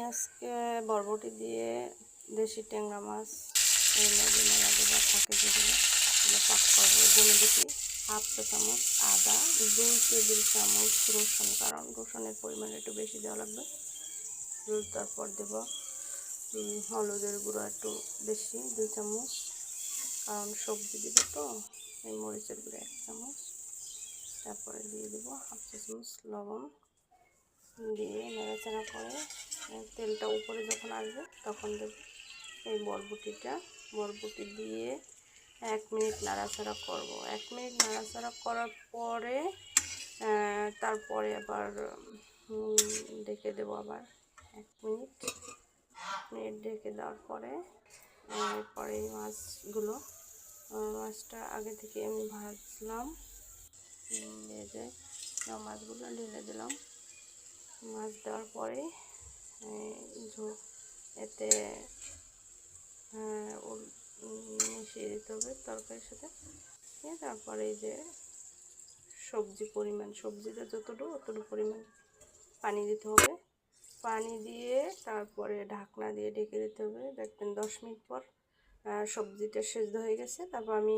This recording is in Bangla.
আজকে বরবটি দিয়ে দেশি ট্যাংরা মাছ মেলা দেওয়া থাকে যেগুলো পাক করবো। গুঁড়ো দিচ্ছি হাফ চা চামচ আদা, 2 টেবিল চামচ রসুন, কারণ রসুনের পরিমাণ একটু বেশি দেওয়া লাগবে। তারপর দেব হলুদের গুঁড়ো একটু বেশি 2 চামচ, কারণ সবজি দিব তো। এই মরিচের গুঁড়ো 1 চামচ। তারপরে দিয়ে দেবো হাফ চা চামচ লবণ দিয়ে নাড়াচাড়া করে তেলটা উপরে যখন আসবে তখন দেব এই বরবটি দিয়ে 1 মিনিট নাড়াচাড়া করব। 1 মিনিট নাড়াচাড়া করার পরে তারপরে আবার ঢেকে দেবো আবার 1 মিনিট ঢেকে দেওয়ার পরে এরপরে এই মাছটা আগে থেকে আমি ভাজলাম, ভেজে মাছগুলো ঢেলে দিলাম। মাছ দেওয়ার পরে এতে মিশিয়ে দিতে হবে তরকারির সাথে। তারপরে এই যে সবজিটা যতটুকু অতটুকু পরিমাণ পানি দিতে হবে। পানি দিয়ে তারপরে ঢাকনা দিয়ে ঢেকে দিতে হবে। দেখবেন 10 মিনিট পর সবজিটা সেদ্ধ হয়ে গেছে। তারপর আমি